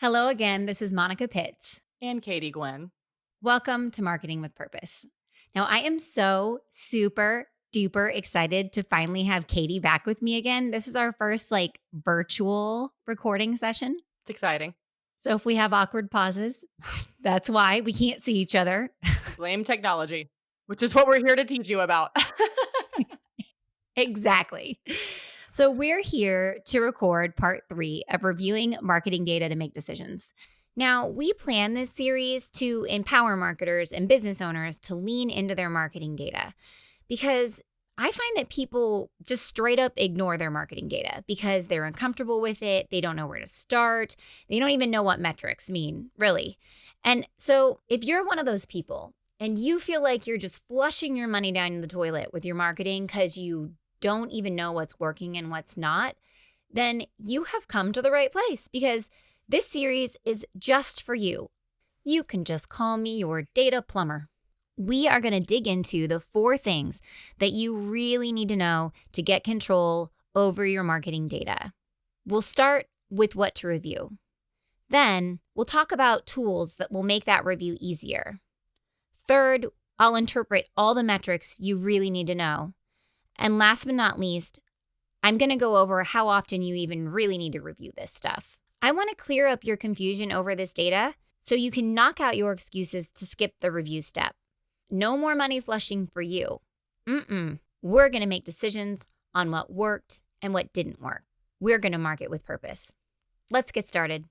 Hello again. This is Monica Pitts. And Katie Gwen. Welcome to Marketing with Purpose. Now, I am so super duper excited to finally have Katie back with me again. This is our first virtual recording session. It's exciting. So if we have awkward pauses, that's why we can't see each other. Blame technology, which is what we're here to teach you about. Exactly. So we're here to record part 3 of reviewing marketing data to make decisions. Now, we plan this series to empower marketers and business owners to lean into their marketing data because I find that people just straight up ignore their marketing data because they're uncomfortable with it. They don't know where to start. They don't even know what metrics mean, really. And so if you're one of those people and you feel like you're just flushing your money down the toilet with your marketing because you don't even know what's working and what's not, then you have come to the right place because this series is just for you. You can just call me your data plumber. We are going to dig into the 4 things that you really need to know to get control over your marketing data. We'll start with what to review. Then we'll talk about tools that will make that review easier. Third, I'll interpret all the metrics you really need to know. And last but not least, I'm going to go over how often you even really need to review this stuff. I want to clear up your confusion over this data so you can knock out your excuses to skip the review step. No more money flushing for you. We're going to make decisions on what worked and what didn't work. We're going to market with purpose. Let's get started.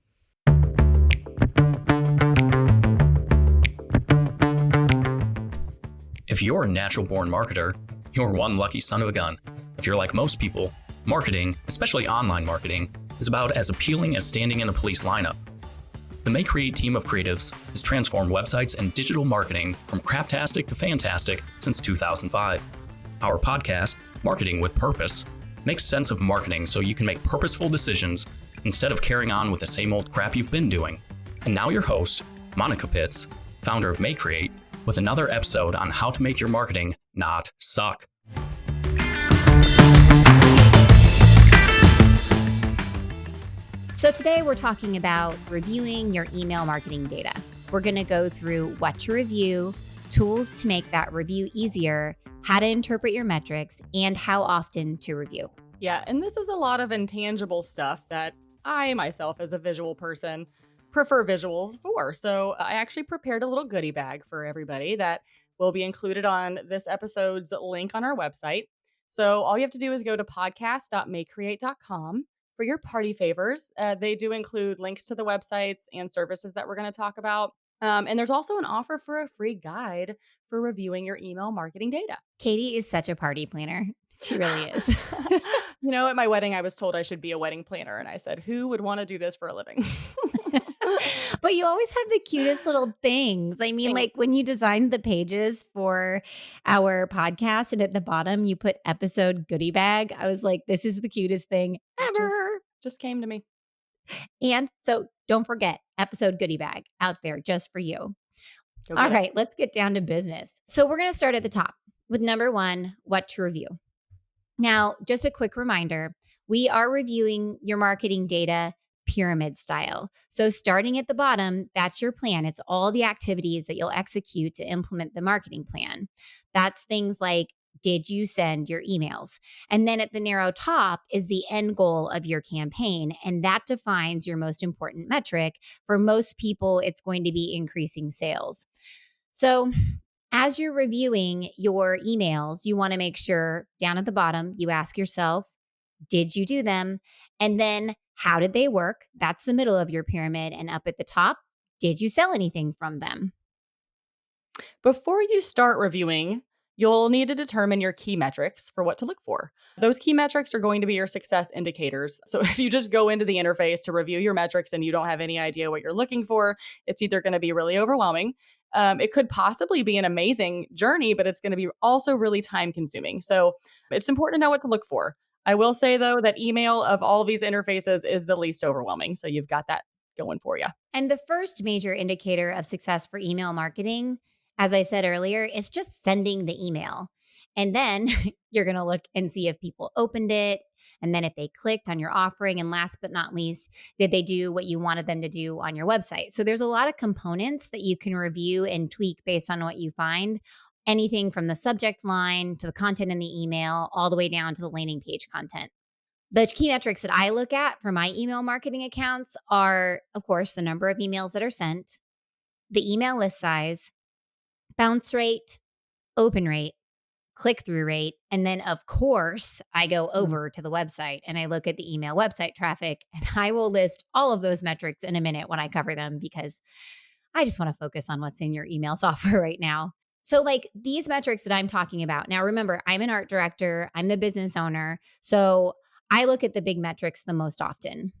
If you're a natural-born marketer, you're one lucky son of a gun. If you're like most people, marketing, especially online marketing, is about as appealing as standing in a police lineup. The May Create team of creatives has transformed websites and digital marketing from craptastic to fantastic since 2005. Our podcast, Marketing with Purpose, makes sense of marketing so you can make purposeful decisions instead of carrying on with the same old crap you've been doing. And now your host, Monica Pitts, founder of May Create, with another episode on how to make your marketing not suck. So today we're talking about reviewing your email marketing data. We're going to go through what to review, tools to make that review easier, how to interpret your metrics, and how often to review. Yeah, and this is a lot of intangible stuff that I myself, as a visual person, prefer visuals for. So I actually prepared a little goodie bag for everybody that will be included on this episode's link on our website. So all you have to do is go to podcast.maycreate.com for your party favors. They do include links to the websites and services that we're going to talk about. And there's also an offer for a free guide for reviewing your email marketing data. Katie is such a party planner. She really is. At my wedding, I was told I should be a wedding planner. And I said, who would want to do this for a living? But you always have the cutest little things. I mean, like Thanks. when you designed the pages for our podcast and at the bottom you put episode goodie bag, I was like, this is the cutest thing ever. Just came to me. And so don't forget episode goodie bag out there just for you. Go All get it. right, let's get down to business. So we're going to start at the top with number 1, what to review. Now, just a quick reminder, we are reviewing your marketing data pyramid style. So starting at the bottom, that's your plan. It's all the activities that you'll execute to implement the marketing plan. That's things like, did you send your emails? And then at the narrow top is the end goal of your campaign. And that defines your most important metric. For most people, it's going to be increasing sales. So as you're reviewing your emails, you want to make sure down at the bottom, you ask yourself, did you do them? And then how did they work? That's the middle of your pyramid. And up at the top, did you sell anything from them? Before you start reviewing, you'll need to determine your key metrics for what to look for. Those key metrics are going to be your success indicators. So if you just go into the interface to review your metrics and you don't have any idea what you're looking for, it's either going to be really overwhelming. It could possibly be an amazing journey, but it's going to be also really time consuming. So it's important to know what to look for. I will say, though, that email of all these interfaces is the least overwhelming. So you've got that going for you. And the first major indicator of success for email marketing, as I said earlier, is just sending the email. And then you're going to look and see if people opened it, And then if they clicked on your offering, and last but not least, did they do what you wanted them to do on your website? So there's a lot of components that you can review and tweak based on what you find. Anything from the subject line to the content in the email, all the way down to the landing page content. The key metrics that I look at for my email marketing accounts are, of course, the number of emails that are sent, the email list size, bounce rate, open rate, click through rate. And then, of course, I go Mhm. over to the website and I look at the email website traffic. And I will list all of those metrics in a minute when I cover them because I just want to focus on what's in your email software right now. So, like these metrics that I'm talking about now, remember, I'm an art director, I'm the business owner. So, I look at the big metrics the most often.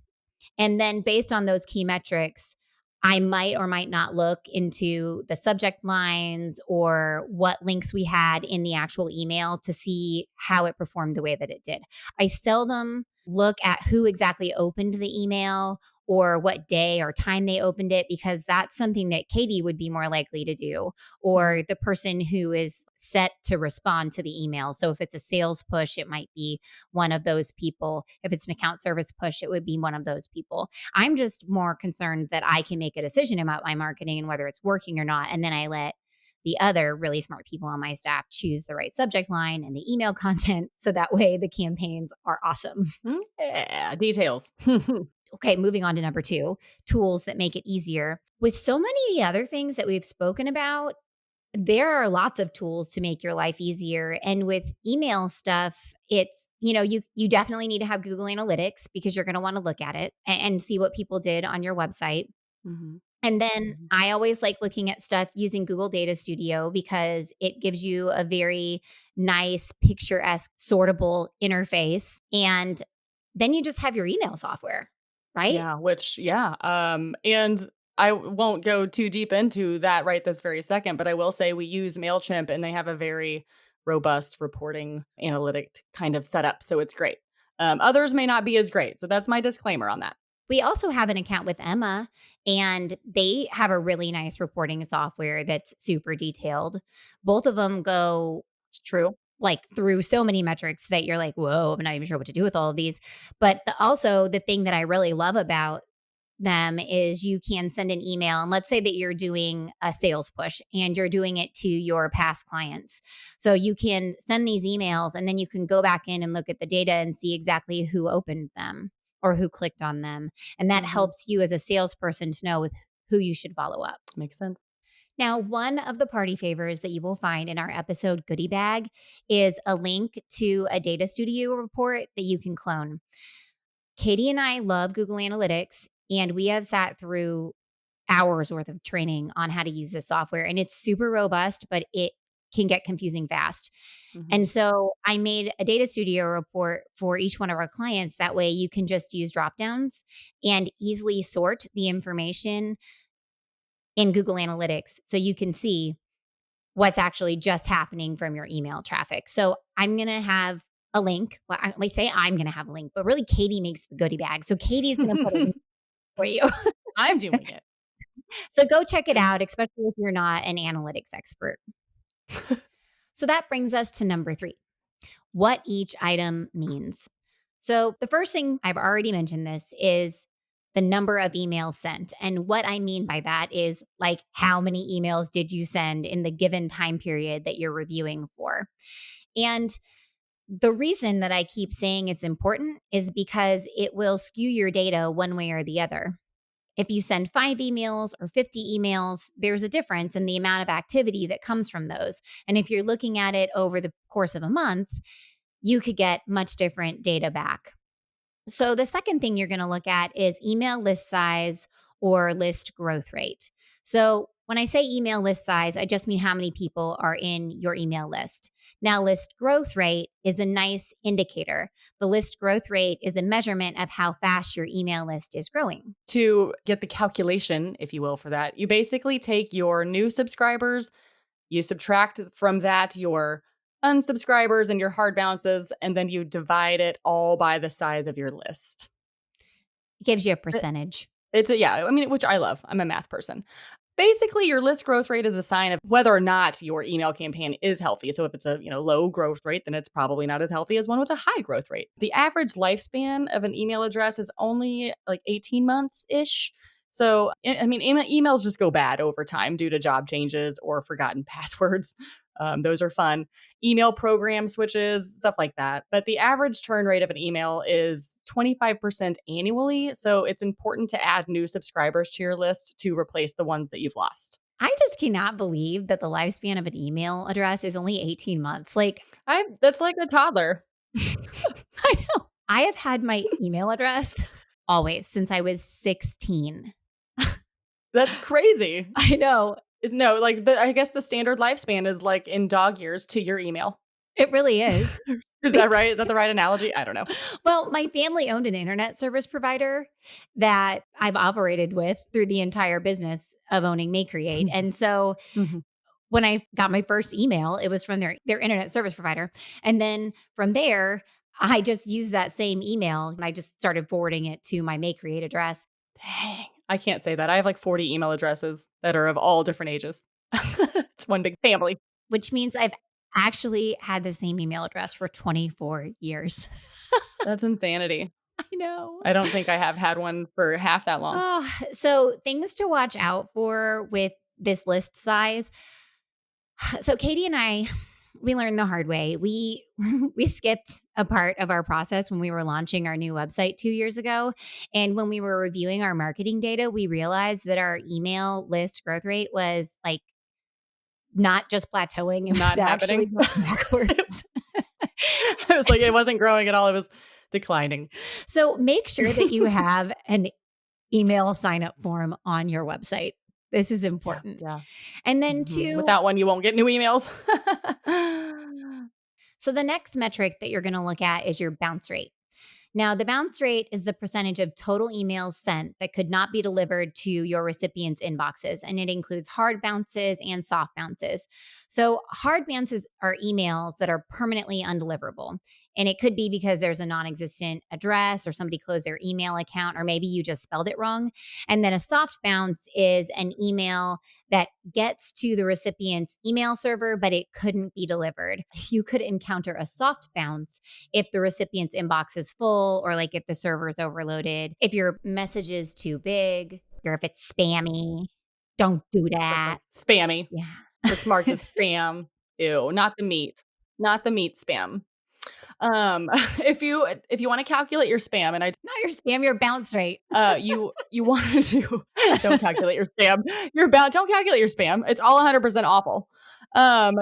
And then based on those key metrics, I might or might not look into the subject lines or what links we had in the actual email to see how it performed the way that it did. I seldom look at who exactly opened the email or what day or time they opened it because that's something that Katie would be more likely to do, Mhm. or the person who is set to respond to the email. So if it's a sales push, it might be one of those people. If it's an account service push, it would be one of those people. I'm just more concerned that I can make a decision about my marketing and whether it's working or not. And then I let the other really smart people on my staff choose the right subject line and the email content. So that way the campaigns are awesome. Yeah, details. Okay, moving on to number two, tools that make it easier. With so many other things that we've spoken about, there are lots of tools to make your life easier. And with email stuff, it's, you definitely need to have Google Analytics because you're going to want to look at it and see what people did on your website. Mhm. And then Mhm. I always like looking at stuff using Google Data Studio because it gives you a very nice, picturesque, sortable interface. And then you just have your email software, right? And I won't go too deep into that right this very second, but I will say we use Mailchimp and they have a very robust reporting analytic kind of setup, so it's great. Others may not be as great, so that's my disclaimer on that. We also have an account with Emma, and they have a really nice reporting software that's super detailed. Both of them go It's true. like through so many metrics that you're like, whoa, I'm not even sure what to do with all of these. But also, the thing that I really love about them is you can send an email, and let's say that you're doing a sales push and you're doing it to your past clients. So you can send these emails and then you can go back in and look at the data and see exactly who opened them or who clicked on them. And that Mhm. helps you as a salesperson to know with who you should follow up. Makes sense. Now, one of the party favors that you will find in our episode goodie bag is a link to a data studio report that you can clone. Katie and I love Google Analytics, and we have sat through hours worth of training on how to use this software. And it's super robust, but it can get confusing fast. Mhm. And so I made a data studio report for each one of our clients. That way you can just use drop downs and easily sort the information in Google Analytics so you can see what's actually just happening from your email traffic. So I'm going to have a link. Well, I say I'm going to have a link, but really Katie makes the goodie bag. So Katie's going to put a link for you. I'm doing it. So go check it And out, especially if you're not an analytics expert. So that brings us to number three, what each item means. So the first thing, I've already mentioned this, is the number of emails sent. And what I mean by that is like how many emails did you send in the given time period that you're reviewing for? And the reason that I keep saying it's important is because it will skew your data one way or the other. If you send 5 emails or 50 emails, there's a difference in the amount of activity that comes from those. And if you're looking at it over the course of a month, you could get much different data back. So the second thing you're going to look at is email list size or list growth rate. So when I say email list size, I just mean how many people are in your email list. Now, list growth rate is a nice indicator. The list growth rate is a measurement of how fast your email list is growing. to get the calculation, if you will, for that, you basically take your new subscribers, you subtract from that your unsubscribers and your hard bounces, and then you divide it all by the size of your list. It gives you a It- percentage. It's a, yeah, I mean, which I love. I'm a math person. Basically, your list growth rate is a sign of whether or not your email campaign is healthy. So if it's a low growth rate, then it's probably not as healthy as one with a high growth rate. The average lifespan of an email address is only like 18 months ish. So I mean, emails just go bad over time due to job changes or forgotten passwords. Those are fun. Email program switches, stuff like that. But the average turn rate of an email is 25% annually. So it's important to add new subscribers to your list to replace the ones that you've lost. I just cannot believe that the lifespan of an email address is only 18 months. Like, That's like a toddler. I know. I have had my email address always since I was 16. That's crazy. I know. No, like I guess the standard lifespan is like in dog years to your email. It really is. Is that right? Is that the right analogy? I don't know. Well, my family owned an internet service provider that I've operated with through the entire business of owning MayCreate. And so Mhm. when I got my first email, it was from their internet service provider. And then from there, I just used that same email and I just started forwarding it to my MayCreate address. Dang. I can't say that. I have like 40 email addresses that are of all different ages. It's one big family. Which means I've actually had the same email address for 24 years. That's insanity. I know. I don't think I have had one for half that long. Oh, so things to watch out for with this list size. So Katie and I, we learned the hard way. We we skipped a part of our process when we were launching our new website 2 years ago. And when we were reviewing our marketing data, we realized that our email list growth rate was like not just plateauing, it was Not actually happening. going backwards. I was like, it wasn't growing at all. It was declining. So make sure that you have an email sign up form on your website. This is important. Yeah. And then Mhm. Without one, you won't get new emails. so the next metric that you're going to look at is your bounce rate. Now, the bounce rate is the percentage of total emails sent that could not be delivered to your recipients' inboxes, and it includes hard bounces and soft bounces. So, hard bounces are emails that are permanently undeliverable. And it could be because there's a non existent address or somebody closed their email account, or maybe you just spelled it wrong. And then a soft bounce is an email that gets to the recipient's email server, but it couldn't be delivered. You could encounter a soft bounce if the recipient's inbox is full, or like if the server is overloaded, if your message is too big, or if it's spammy. Don't do that. Spammy. Yeah. It's marked as spam. Ew, not the meat. Not the meat spam. If you want to calculate your spam, and Not your spam, your bounce rate. you want to don't calculate your spam. Don't calculate your spam. It's all 100% awful.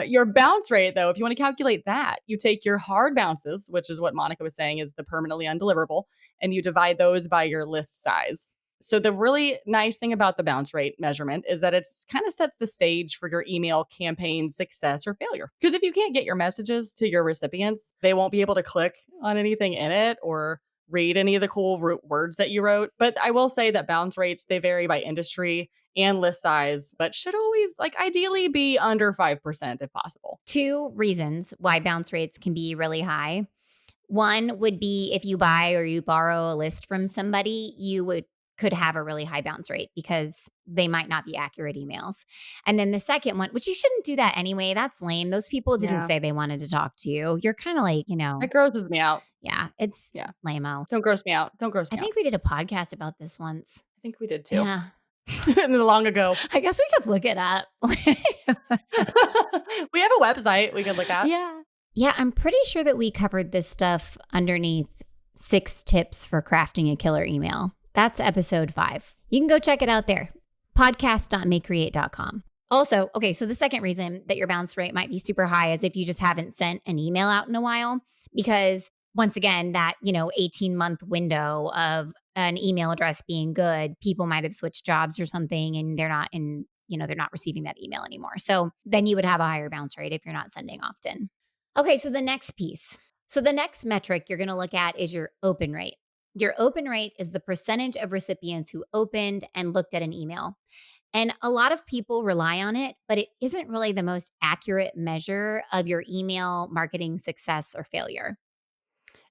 Your bounce rate, though, if you want to calculate that, you take your hard bounces, which is what Monica was saying is the permanently undeliverable, and you divide those by your list size. So the really nice thing about the bounce rate measurement is that it's kind of sets the stage for your email campaign success or failure. Because if you can't get your messages to your recipients, they won't be able to click on anything in it or read any of the cool words that you wrote. But I will say that bounce rates, they vary by industry and list size, but should always ideally be under 5% if possible. 2 reasons why bounce rates can be really high. One would be if you buy or you borrow a list from somebody, could have a really high bounce rate because they might not be accurate emails. And then the second one, which you shouldn't do that anyway. That's lame. Those people didn't Yeah. say they wanted to talk to you. You're kind of like, That grosses me out. it's lame-o. Don't gross me out. Don't gross me I out. think we did a podcast about this once. I think we did too. Yeah. Long ago. I guess we could look it up. We have a website we could look at. Yeah. Yeah, I'm pretty sure that we covered this stuff underneath 6 tips for crafting a killer email. That's episode 5. You can go check it out there. Podcast.maycreate.com. Also, okay, so the second reason that your bounce rate might be super high is if you just haven't sent an email out in a while, because once again, that, 18-month window of an email address being good, people might have switched jobs or something and they're not receiving that email anymore. So then you would have a higher bounce rate if you're not sending often. Okay, so the next piece. So the next metric you're going to look at is your open rate. Your open rate is the percentage of recipients who opened and looked at an email. And a lot of people rely on it, but it isn't really the most accurate measure of your email marketing success or failure.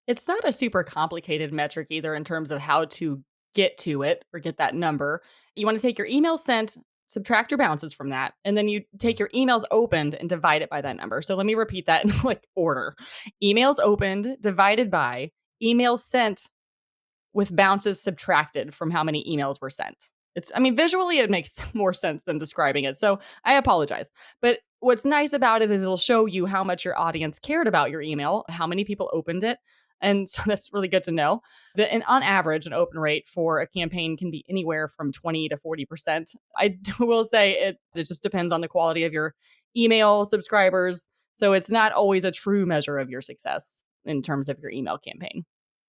It's not a super complicated metric either in terms of how to get to it or get that number. You want to take your email sent subtract your bounces from that, and then you take your emails opened and divide it by that number. So let me repeat that in like order. Emails opened divided by emails sent with bounces subtracted from how many emails were sent. I mean, visually it makes more sense than describing it. So I apologize. But what's nice about it is it'll show you how much your audience cared about your email, how many people opened it. And so that's really good to know. And on average, an open rate for a campaign can be anywhere from 20 to 40%. I will say it just depends on the quality of your email subscribers. So it's not always a true measure of your success in terms of your email campaign.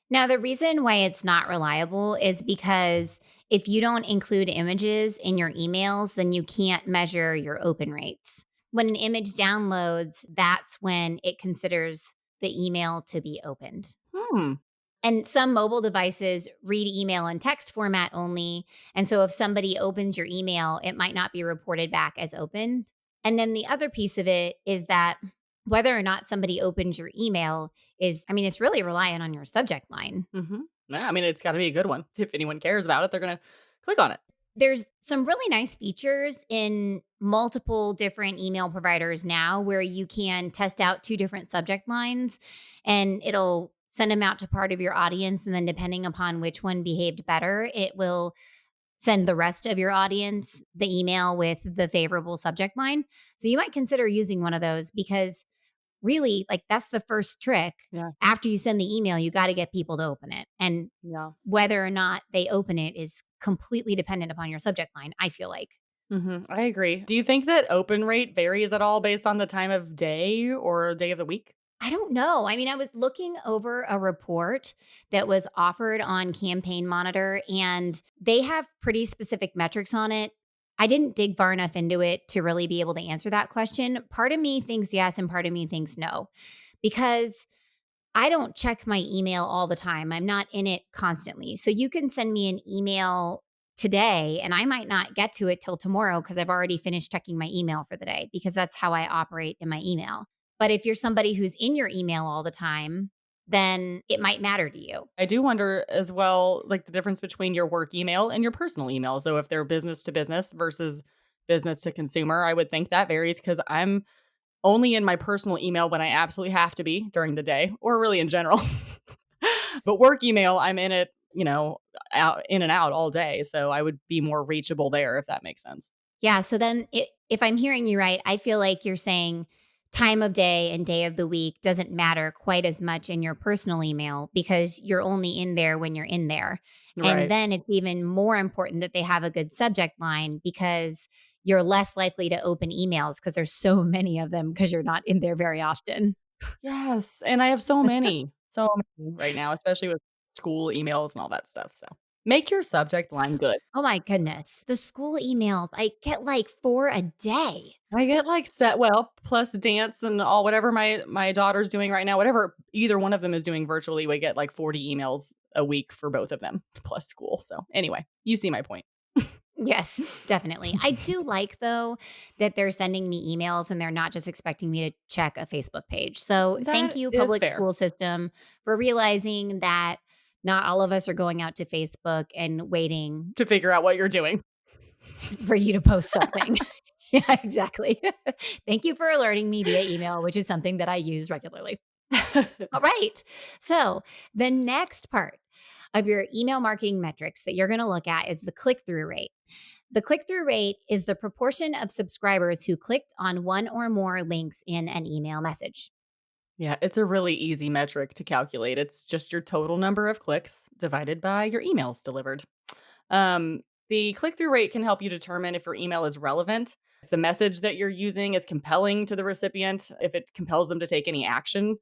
Now, the reason why it's not reliable is because if you don't include images in your emails, then you can't measure your open rates. When an image downloads, that's when it considers the email to be opened. Hmm. And some mobile devices read email in text format only. And so if somebody opens your email, it might not be reported back as opened. And then the other piece of it is that whether or not somebody opens your email it's really reliant on your subject line. Mm-hmm. Yeah, I mean, it's got to be a good one. If anyone cares about it, they're going to click on it. There's some really nice features in multiple different email providers now where you can test out two different subject lines and it'll send them out to part of your audience. And then depending upon which one behaved better, it will send the rest of your audience the email with the favorable subject line. So you might consider using one of those because really, like, that's the first trick. Yeah. After you send the email, you got to get people to open it. And Yeah. whether or not they open it is completely dependent upon your subject line, I feel like. I agree. Do you think that open rate varies at all based on the time of day or day of the week? I don't know. I mean, I was looking over a report that was offered on Campaign Monitor, and they have pretty specific metrics on it. I didn't dig far enough into it to really be able to answer that question. Part of me thinks yes, and part of me thinks no, because I don't check my email all the time. I'm not in it constantly. So you can send me an email today, and I might not get to it till tomorrow because I've already finished checking my email for the day, because that's how I operate in my email. But if you're somebody who's in your email all the time, then it might matter to you. I do wonder as well, like the difference between your work email and your personal email. So if they're business to business versus business to consumer, I would think that varies because I'm only in my personal email when I absolutely have to be during the day or really in general. But work email, I'm in it, out in and out all day. So I would be more reachable there if that makes sense. Yeah. So then, if I'm hearing you right, I feel like you're saying time of day and day of the week doesn't matter quite as much in your personal email because you're only in there when you're in there. And Right. then it's even more important that they have a good subject line because you're less likely to open emails because there's so many of them because you're not in there very often. Yes. And I have so many right now, especially with school emails and all that stuff. So make your subject line good. Oh my goodness. The school emails, I get like 4 a day. I get like plus dance and all whatever my daughter's doing right now, whatever either one of them is doing virtually, we get like 40 emails a week for both of them plus school. So anyway, you see my point. Yes, definitely. I do like, though, that they're sending me emails and they're not just expecting me to check a Facebook page. So thank That you, is public fair school system, for realizing that not all of us are going out to Facebook and waiting to figure out what you're doing. for you to post something. Yeah, exactly. Thank you for alerting me via email, which is something that I use regularly. All right. So the next part of your email marketing metrics that you're going to look at is the click through rate. The click through rate is the proportion of subscribers who clicked on one or more links in an email message. Yeah, it's a really easy metric to calculate. It's just your total number of clicks divided by your emails delivered. Um, the click through rate can help you determine if your email is relevant, if the message that you're using is compelling to the recipient, if it compels them to take any action.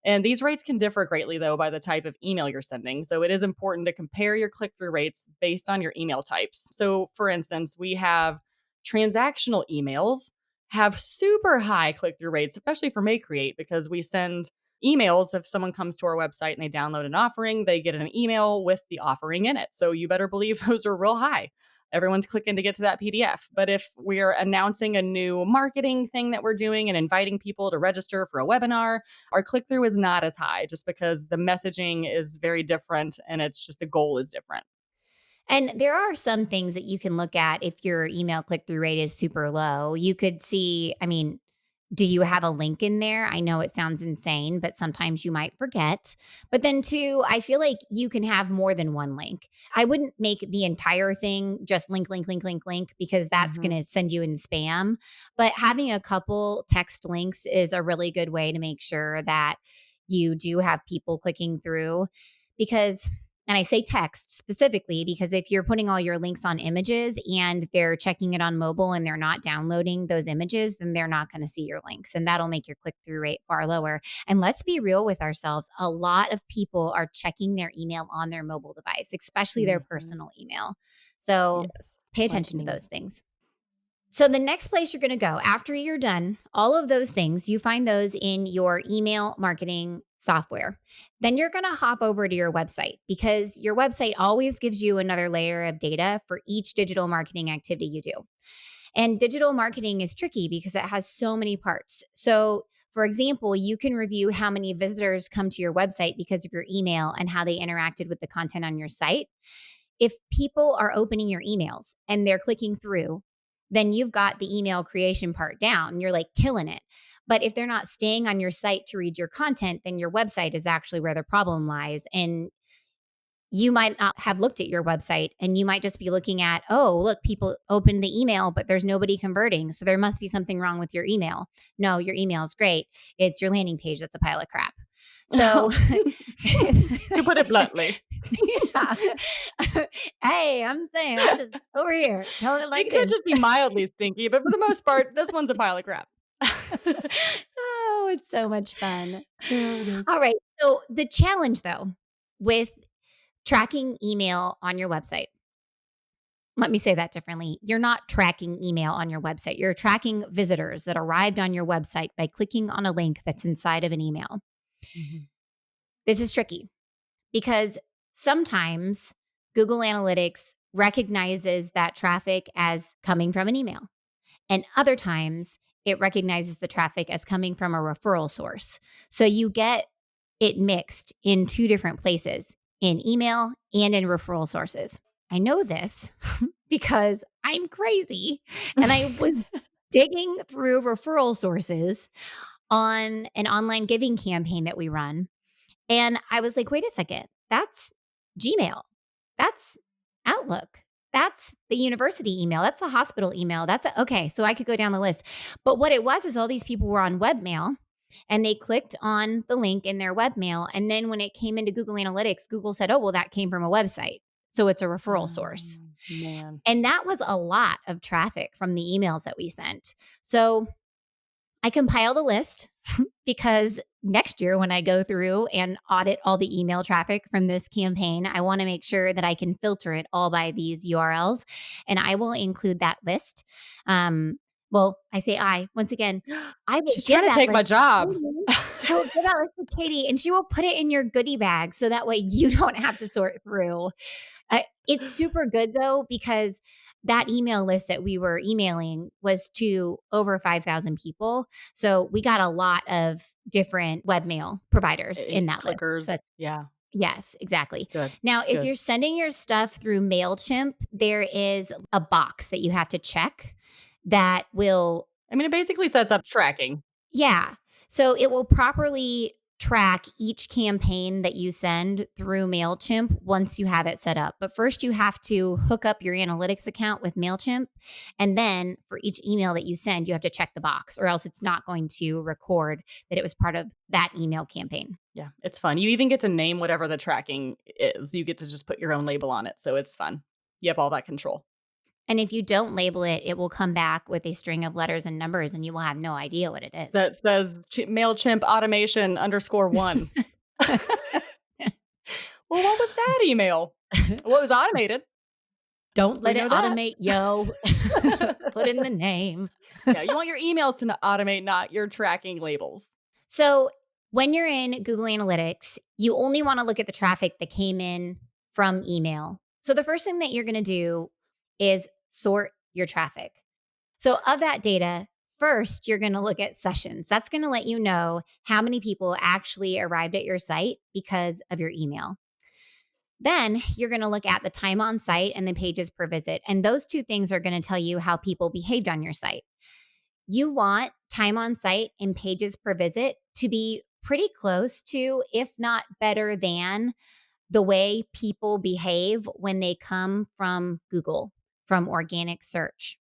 And these rates can differ greatly, though, by the type of email you're sending. So it is important to compare your click through rates based on your email types. So, for instance, we have transactional emails have super high click through rates, especially for MayCreate, because we send emails. If someone comes to our website and they download an offering, they get an email with the offering in it. So you better believe those are real high. Everyone's clicking to get to that PDF. But if we're announcing a new marketing thing that we're doing and inviting people to register for a webinar, our click through is not as high just because the messaging is very different and it's just the goal is different. And there are some things that you can look at if your email click through rate is super low. You could see, I mean, do you have a link in there? I know it sounds insane, but sometimes you might forget. But then, too, I feel like you can have more than one link. I wouldn't make the entire thing just link, link, link, link, link, because that's going Mhm. to send you in spam. But having a couple text links is a really good way to make sure that you do have people clicking through because and I say text specifically because if you're putting all your links on images and they're checking it on mobile and they're not downloading those images, then they're not going to see your links. And that'll make your click through rate far lower. And let's be real with ourselves. A lot of people are checking their email on their mobile device, especially their Mhm. personal email. So Yes, pay like attention to me. those things. So, the next place you're going to go after you're done, all of those things, you find those in your email marketing software. Then you're going to hop over to your website because your website always gives you another layer of data for each digital marketing activity you do. And digital marketing is tricky because it has so many parts. So, for example, you can review how many visitors come to your website because of your email and how they interacted with the content on your site. If people are opening your emails and they're clicking through, then you've got the email creation part down. You're like killing it. But if they're not staying on your site to read your content, then your website is actually where the problem lies. And you might not have looked at your website and you might just be looking at, oh, look, people opened the email, but there's nobody converting. So there must be something wrong with your email. No, your email is great. It's your landing page that's a pile of crap. So, To put it bluntly. yeah. Hey, I'm saying, I'm just over here telling it like It it could is. just be mildly stinky, but for the most part, this one's a pile of crap. Oh, it's so much fun. Yeah, it is. All right. So, the challenge though with tracking email on your website, let me say that differently. You're not tracking email on your website. You're tracking visitors that arrived on your website by clicking on a link that's inside of an email. Mhm. This is tricky because sometimes Google Analytics recognizes that traffic as coming from an email, and other times it recognizes the traffic as coming from a referral source. So you get it mixed in two different places in email and in referral sources. I know this because I'm crazy and I was digging through referral sources on an online giving campaign that we run. And I was like, wait a second, that's Gmail. That's Outlook. That's the university email. That's the hospital email. Okay. So I could go down the list. But what it was is all these people were on webmail and they clicked on the link in their webmail. And then when it came into Google Analytics, Google said, oh, well, that came from a website. So it's a referral source. Oh, man. And that was a lot of traffic from the emails that we sent. So I compiled a list because next year when I go through and audit all the email traffic from this campaign, I want to make sure that I can filter it all by these URLs and I will include that list. Well, I say once again, I will She's give trying to that take list my to job. Katie. I will give that list to Katie and she will put it in your goodie bag so that way you don't have to sort through. It's super good though, because that email list that we were emailing was to over 5,000 people. So we got a lot of different webmail providers in that list. So Clickers. Yeah, yes, exactly. good, Now, if good. you're sending your stuff through MailChimp, there is a box that you have to check that will I mean, it basically sets up tracking. yeah. So it will properly track each campaign that you send through MailChimp once you have it set up. But first, you have to hook up your analytics account with MailChimp. And then for each email that you send, you have to check the box, or else it's not going to record that it was part of that email campaign. Yeah, it's fun. You even get to name whatever the tracking is. You get to just put your own label on it, so it's fun. You have all that control. And if you don't label it, it will come back with a string of letters and numbers, and you will have no idea what it is. That says MailChimp automation _1. Well, what was that email? Well, it was automated. Don't We let it know that. automate, yo. Put in the name. Yeah, you want your emails to automate, not your tracking labels. So when you're in Google Analytics, you only want to look at the traffic that came in from email. So the first thing that you're going to do is sort your traffic. So of that data, first you're going to look at sessions. That's going to let you know how many people actually arrived at your site because of your email. Then you're going to look at the time on site and the pages per visit. And those two things are going to tell you how people behaved on your site. You want time on site and pages per visit to be pretty close to, if not better than, the way people behave when they come from Google, from organic search.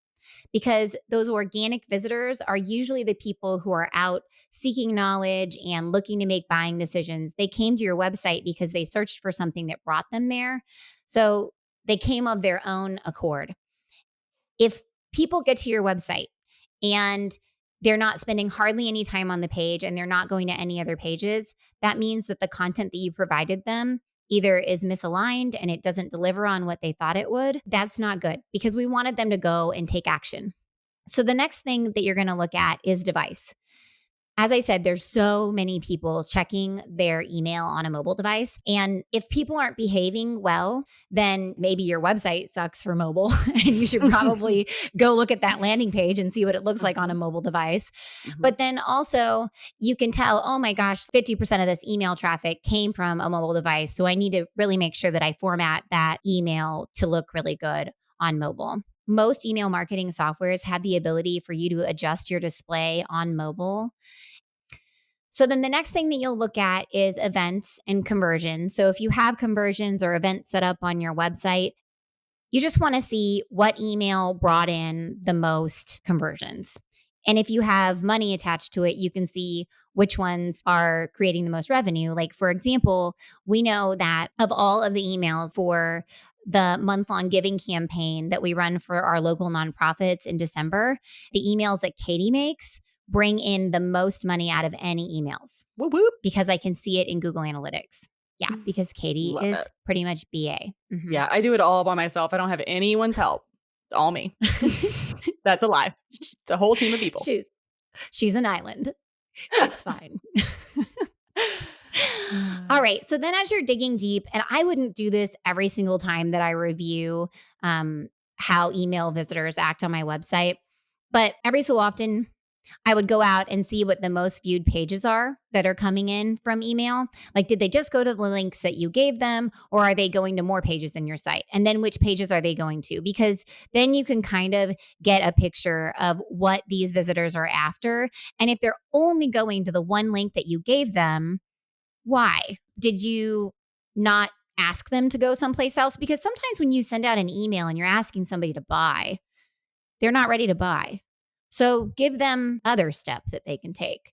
Because those organic visitors are usually the people who are out seeking knowledge and looking to make buying decisions. They came to your website because they searched for something that brought them there. So they came of their own accord. If people get to your website and they're not spending hardly any time on the page and they're not going to any other pages, that means that the content that you provided them either is misaligned and it doesn't deliver on what they thought it would. That's not good because we wanted them to go and take action. So the next thing that you're going to look at is device. As I said, there's so many people checking their email on a mobile device. And if people aren't behaving well, then maybe your website sucks for mobile. And you should probably go look at that landing page and see what it looks like on a mobile device. But then also you can tell, oh my gosh, 50% of this email traffic came from a mobile device. So I need to really make sure that I format that email to look really good on mobile. Most email marketing softwares have the ability for you to adjust your display on mobile. So then the next thing that you'll look at is events and conversions. So if you have conversions or events set up on your website, you just want to see what email brought in the most conversions. And if you have money attached to it, you can see which ones are creating the most revenue. Like, for example, we know that of all of the emails for the month-long giving campaign that we run for our local nonprofits in December, the emails that Katie makes bring in the most money out of any emails. Whoop, whoop. Because I can see it in Google Analytics. Yeah, because Katie Love is it. pretty much BA. Mhm. Yeah, I do it all by myself. I don't have anyone's help. It's all me. That's a lie. It's a whole team of people. She's an island. It's fine. All right. So then as you're digging deep, and I wouldn't do this every single time that I review how email visitors act on my website, but every so often I would go out and see what the most viewed pages are that are coming in from email. Like, did they just go to the links that you gave them, or are they going to more pages in your site? And then which pages are they going to? Because then you can kind of get a picture of what these visitors are after. And if they're only going to the one link that you gave them, why? Did you not ask them to go someplace else? Because sometimes when you send out an email and you're asking somebody to buy, they're not ready to buy. So give them other step that they can take.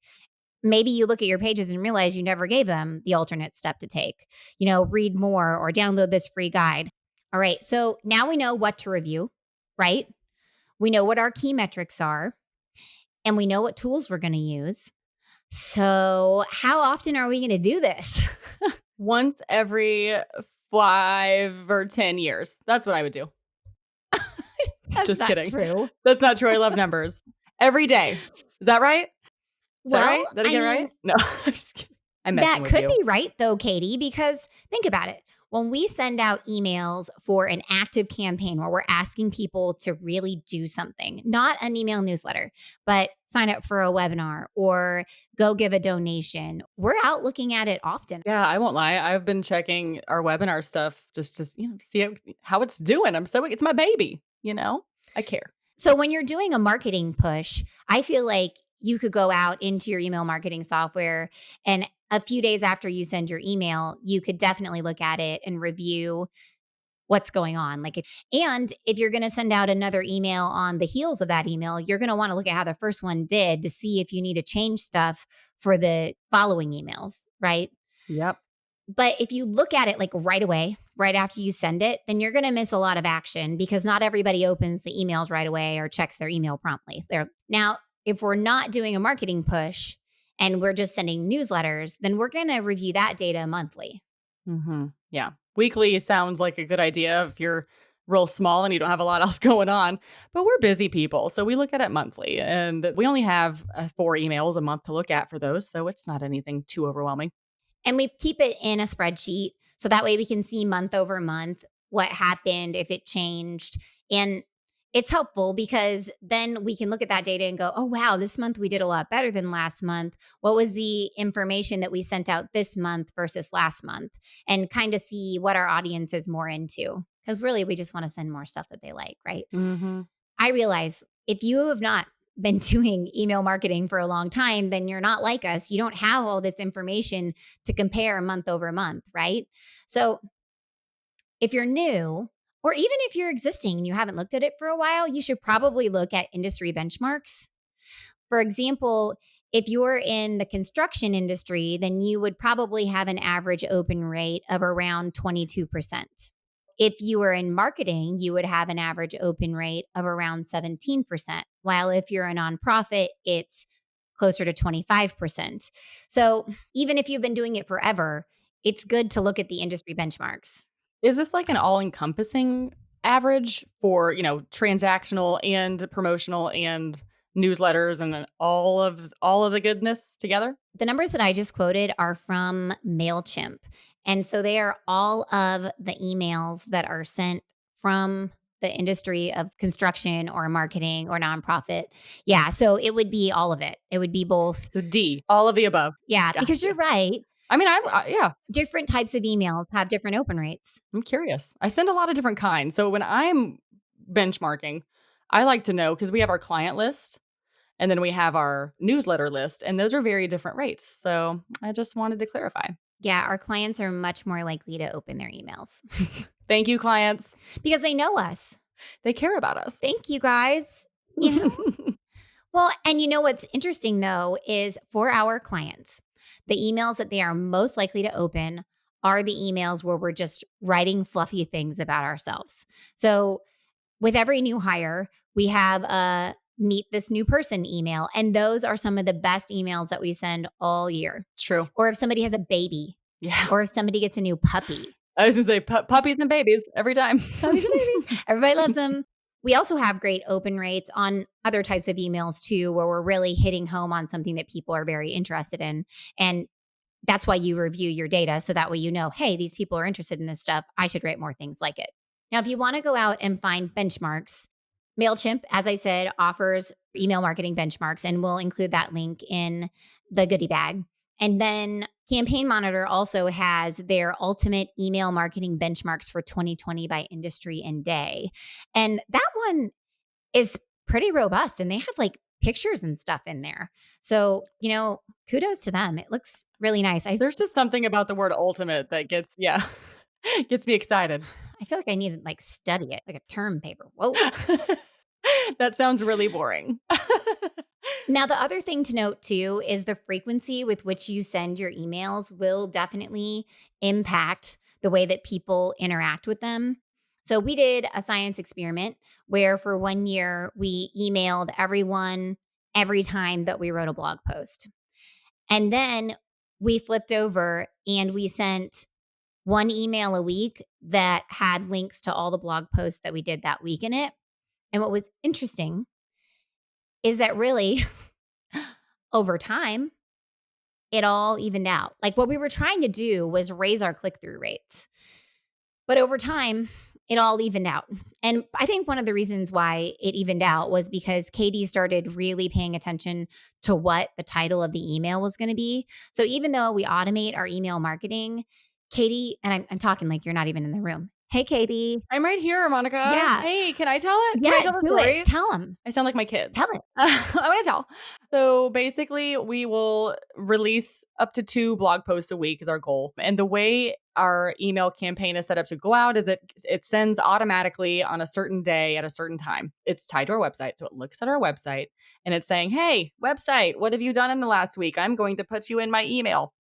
Maybe you look at your pages and realize you never gave them the alternate step to take. Read more or download this free guide. All right. So now we know what to review, right? We know what our key metrics are, and we know what tools we're going to use. So how often are we going to do this? Once every 5 or 10 years. That's what I would do. That's Just not kidding. true. That's not true. I love numbers. Every day. Is that right? Is that Well, right? Did I get it right? No, I'm just kidding. I'm messing that with could you. be right, though, Katie, because think about it. When we send out emails for an active campaign where we're asking people to really do something, not an email newsletter, but sign up for a webinar or go give a donation, we're out looking at it often. Yeah, I won't lie. I've been checking our webinar stuff just to see how it's doing. It's my baby, I care. So when you're doing a marketing push, I feel like you could go out into your email marketing software, and a few days after you send your email, you could definitely look at it and review what's going on. And if you're going to send out another email on the heels of that email, you're going to want to look at how the first one did to see if you need to change stuff for the following emails, right? Yep. But if you look at it right away, right after you send it, then you're going to miss a lot of action because not everybody opens the emails right away or checks their email promptly. Now, if we're not doing a marketing push and we're just sending newsletters, then we're going to review that data monthly. Mm-hmm. Yeah. Weekly sounds like a good idea if you're real small and you don't have a lot else going on. But we're busy people, so we look at it monthly. And we only have 4 emails a month to look at for those, so it's not anything too overwhelming. And we keep it in a spreadsheet so that way we can see month over month what happened, if it changed. And It's helpful because then we can look at that data and go, oh, wow, this month we did a lot better than last month. What was the information that we sent out this month versus last month? And kind of see what our audience is more into. Because really, we just want to send more stuff that they like, right? Mm-hmm. I realize if you have not been doing email marketing for a long time, then you're not like us. You don't have all this information to compare month over month, right? So if you're new, or even if you're existing and you haven't looked at it for a while, you should probably look at industry benchmarks. For example, if you're in the construction industry, then you would probably have an average open rate of around 22%. If you were in marketing, you would have an average open rate of around 17%, while if you're a nonprofit, it's closer to 25%. So even if you've been doing it forever, it's good to look at the industry benchmarks. Is this like an all-encompassing average for, transactional and promotional and newsletters and then all of the goodness together? The numbers that I just quoted are from MailChimp. And so they are all of the emails that are sent from the industry of construction or marketing or nonprofit. Yeah. So it would be all of it. It would be both. So D, all of the above. Yeah. Because Gotcha. you're right. I mean, yeah, Different types of emails have different open rates. I'm curious. I send a lot of different kinds. So when I'm benchmarking, I like to know because we have our client list and then we have our newsletter list, and those are very different rates. So I just wanted to clarify. Yeah. Our clients are much more likely to open their emails Thank you, clients. because they know us. They care about us. Thank you guys. You know? Well, and you know what's interesting though is for our clients, the emails that they are most likely to open are the emails where we're just writing fluffy things about ourselves. So with every new hire, we have a meet this new person email, and those are some of the best emails that we send all year. It's true. Or if somebody has a baby, Yeah. or if somebody gets a new puppy. I was going to say puppies and babies every time. Puppies and babies. Everybody loves them. We also have great open rates on other types of emails too, where we're really hitting home on something that people are very interested in. And that's why you review your data. So that way you know, hey, these people are interested in this stuff. I should write more things like it. Now, if you want to go out and find benchmarks, MailChimp, as I said, offers email marketing benchmarks, and we'll include that link in the goodie bag. And then Campaign Monitor also has their ultimate email marketing benchmarks for 2020 by industry and day. And that one is pretty robust, and they have like pictures and stuff in there. So, kudos to them. It looks really nice. There's just something about the word ultimate that gets me excited. I feel like I need to like study it, like a term paper. Whoa. That sounds really boring. Now, the other thing to note too is the frequency with which you send your emails will definitely impact the way that people interact with them. So we did a science experiment where for 1 year, we emailed everyone every time that we wrote a blog post. And then we flipped over and we sent one email a week that had links to all the blog posts that we did that week in it. And what was interesting is that really over time, it all evened out. Like what we were trying to do was raise our click-through rates. But over time, it all evened out. And I think one of the reasons why it evened out was because Katie started really paying attention to what the title of the email was going to be. So even though we automate our email marketing, Katie, and I'm talking like you're not even in the room. Hey, Katie. I'm right here, Monica. Yeah. Hey, can I tell it? Yeah, Can I tell the do story? it. Tell them. I sound like my kids. Tell it. I want to tell. So basically, we will release up to 2 blog posts a week is our goal. And the way our email campaign is set up to go out is it sends automatically on a certain day at a certain time. It's tied to our website. So it looks at our website and it's saying, hey, website, what have you done in the last week? I'm going to put you in my email.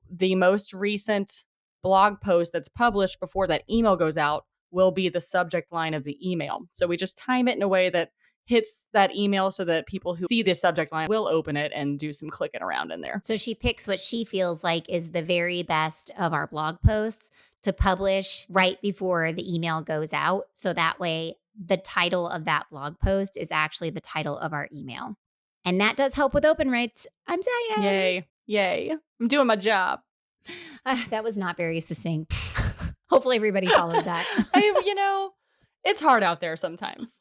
The most recent blog post that's published before that email goes out will be the subject line of the email. So we just time it in a way that hits that email so that people who see the subject line will open it and do some clicking around in there. So she picks what she feels like is the very best of our blog posts to publish right before the email goes out. So that way, the title of that blog post is actually the title of our email. And that does help with open rates. I'm saying. Yay. Yay. I'm doing my job. That was not very succinct. Hopefully everybody followed that. It's hard out there sometimes.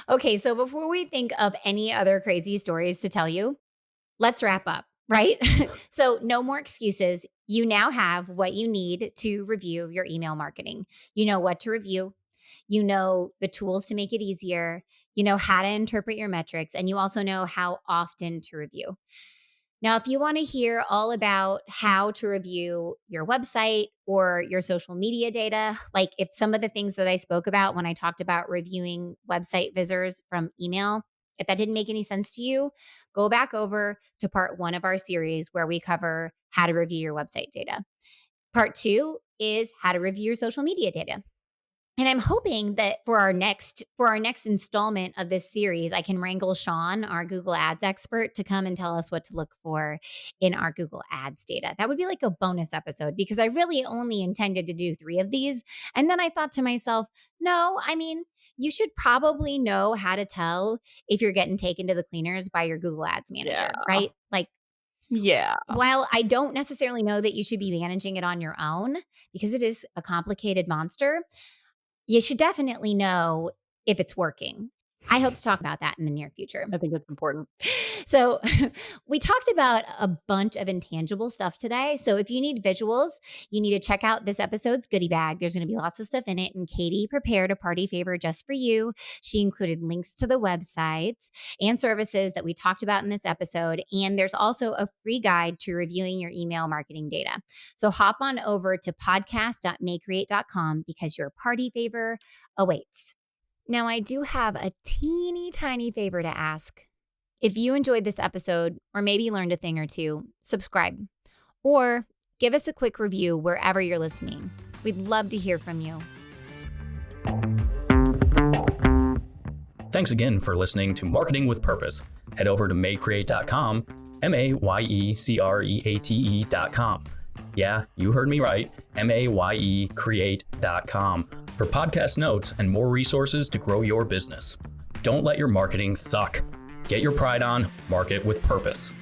Okay, so before we think of any other crazy stories to tell you, let's wrap up, right? So, no more excuses. You now have what you need to review your email marketing. You know what to review, you know the tools to make it easier, you know how to interpret your metrics, and you also know how often to review. Now, if you want to hear all about how to review your website or your social media data, like if some of the things that I spoke about when I talked about reviewing website visitors from email, if that didn't make any sense to you, go back over to part 1 of our series where we cover how to review your website data. Part 2 is how to review your social media data. And I'm hoping that for our next installment of this series, I can wrangle Sean, our Google Ads expert, to come and tell us what to look for in our Google Ads data. That would be like a bonus episode because I really only intended to do 3 of these. And then I thought to myself, no, I mean, you should probably know how to tell if you're getting taken to the cleaners by your Google Ads manager, Yeah. right? Like, Yeah. while I don't necessarily know that you should be managing it on your own because it is a complicated monster, you should definitely know if it's working. I hope to talk about that in the near future. I think it's important. So, we talked about a bunch of intangible stuff today. So, if you need visuals, you need to check out this episode's goodie bag. There's going to be lots of stuff in it. And Katie prepared a party favor just for you. She included links to the websites and services that we talked about in this episode. And there's also a free guide to reviewing your email marketing data. So, hop on over to podcast.maycreate.com because your party favor awaits. Now, I do have a teeny tiny favor to ask. If you enjoyed this episode or maybe learned a thing or two, subscribe or give us a quick review wherever you're listening. We'd love to hear from you. Thanks again for listening to Marketing with Purpose. Head over to maycreate.com, MAYECREATE.com. Yeah, you heard me right, MAYECreate.com for podcast notes and more resources to grow your business. Don't let your marketing suck. Get your pride on, market with purpose.